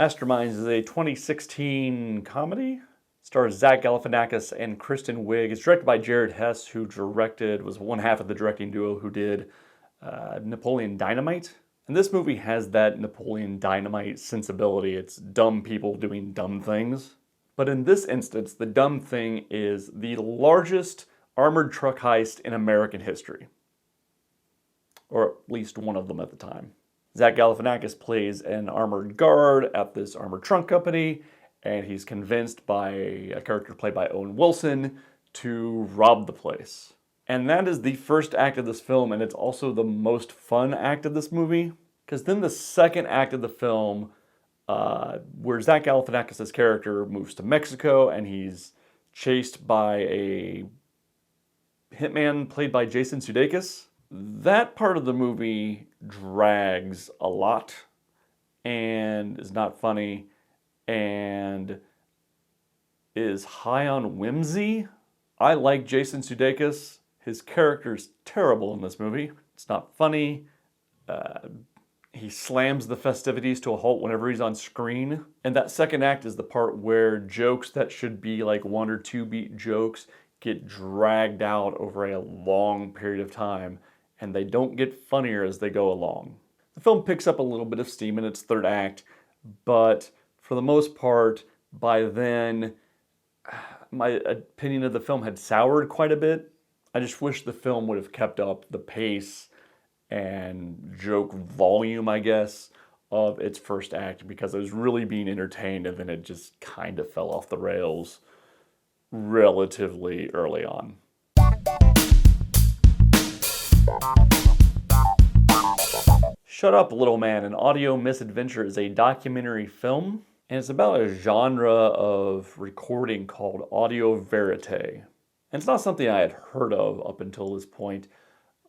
Masterminds is a 2016 comedy. Stars Zach Galifianakis and Kristen Wiig. It's directed by Jared Hess, who was one half of the directing duo who did Napoleon Dynamite. And this movie has that Napoleon Dynamite sensibility. It's dumb people doing dumb things. But in this instance, the dumb thing is the largest armored truck heist in American history. Or at least one of them at the time. Zach Galifianakis plays an armored guard at this armored trunk company, and he's convinced by a character played by Owen Wilson to rob the place. And that is the first act of this film, and it's also the most fun act of this movie. Because then the second act of the film, where Zach Galifianakis' character moves to Mexico, and he's chased by a hitman played by Jason Sudeikis. That part of the movie drags a lot and is not funny and is high on whimsy. I like Jason Sudeikis. His character's terrible in this movie. It's not funny. He slams the festivities to a halt whenever he's on screen. And that second act is the part where jokes that should be like 1 or 2 beat jokes get dragged out over a long period of time, and they don't get funnier as they go along. The film picks up a little bit of steam in its third act, but for the most part, by then, my opinion of the film had soured quite a bit. I just wish the film would have kept up the pace and joke volume, I guess, of its first act, because I was really being entertained, and then it just kind of fell off the rails relatively early on. Shut Up, Little Man, An Audio Misadventure is a documentary film, and it's about a genre of recording called audio verite. And it's not something I had heard of up until this point.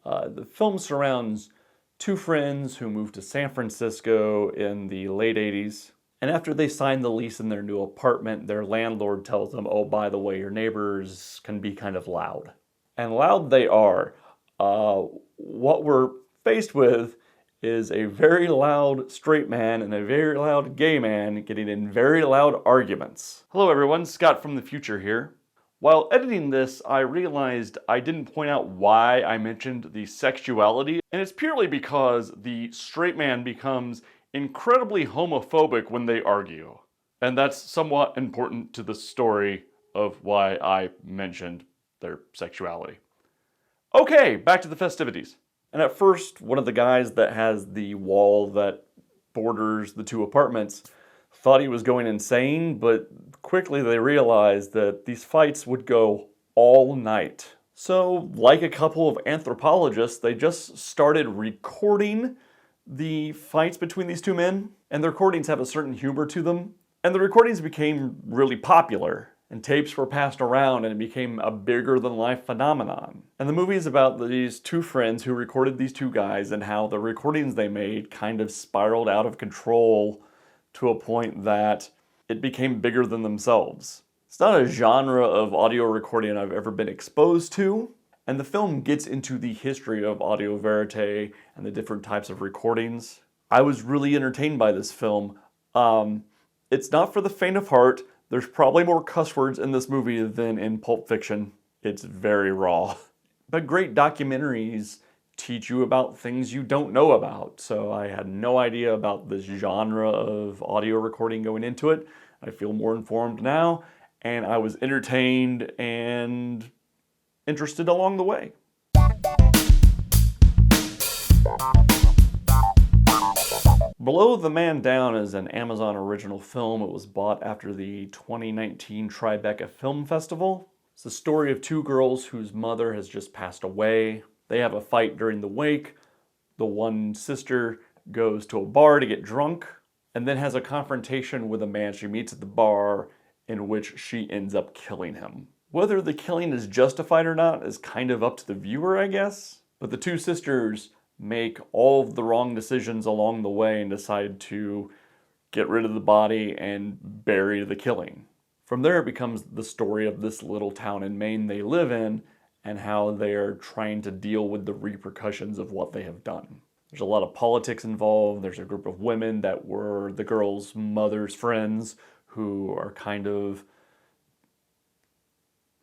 The film surrounds 2 friends who moved to San Francisco in the late 80s. And after they sign the lease in their new apartment, their landlord tells them, oh, by the way, your neighbors can be kind of loud. And loud they are. What we're faced with is a very loud straight man and a very loud gay man getting in very loud arguments. Hello everyone, Scott from the future here. While editing this, I realized I didn't point out why I mentioned the sexuality, and it's purely because the straight man becomes incredibly homophobic when they argue. And that's somewhat important to the story of why I mentioned their sexuality. Okay, back to the festivities. And at first, one of the guys that has the wall that borders the 2 apartments thought he was going insane, but quickly they realized that these fights would go all night. So, like a couple of anthropologists, they just started recording the fights between these 2 men, and the recordings have a certain humor to them. And the recordings became really popular, and tapes were passed around, and it became a bigger-than-life phenomenon. And the movie is about these 2 friends who recorded these 2 guys and how the recordings they made kind of spiraled out of control to a point that it became bigger than themselves. It's not a genre of audio recording I've ever been exposed to, and the film gets into the history of audio verite and the different types of recordings. I was really entertained by this film. It's not for the faint of heart. There's probably more cuss words in this movie than in Pulp Fiction. It's very raw. But great documentaries teach you about things you don't know about. So I had no idea about this genre of audio recording going into it. I feel more informed now, and I was entertained and interested along the way. Below the Man Down is an Amazon original film. It was bought after the 2019 Tribeca Film Festival. It's the story of 2 girls whose mother has just passed away. They have a fight during the wake. The one sister goes to a bar to get drunk and then has a confrontation with a man she meets at the bar in which she ends up killing him. Whether the killing is justified or not is kind of up to the viewer, I guess. But the 2 sisters make all of the wrong decisions along the way and decide to get rid of the body and bury the killing. From there it becomes the story of this little town in Maine they live in and how they are trying to deal with the repercussions of what they have done. There's a lot of politics involved. There's a group of women that were the girl's mother's friends who are kind of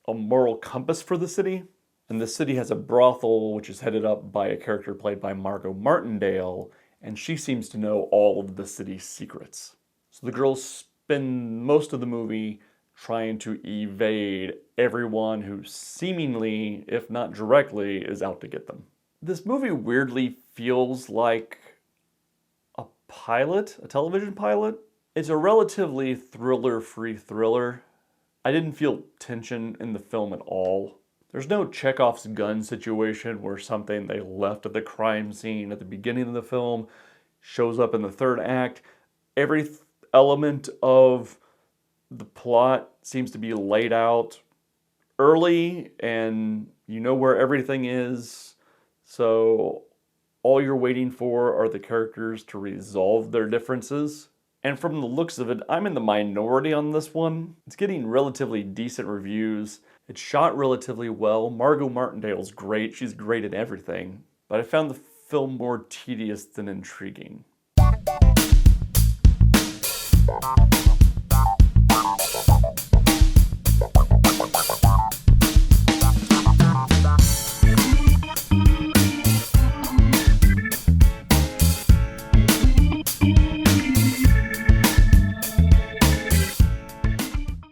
a moral compass for the city. And the city has a brothel, which is headed up by a character played by Margot Martindale, and she seems to know all of the city's secrets. So the girls spend most of the movie trying to evade everyone who seemingly, if not directly, is out to get them. This movie weirdly feels like a pilot, a television pilot. It's a relatively thriller-free thriller. I didn't feel tension in the film at all. There's no Chekhov's gun situation where something they left at the crime scene at the beginning of the film shows up in the third act. Every element of the plot seems to be laid out early, and you know where everything is. So all you're waiting for are the characters to resolve their differences. And from the looks of it, I'm in the minority on this one. It's getting relatively decent reviews. It's shot relatively well. Margot Martindale's great. She's great at everything. But I found the film more tedious than intriguing.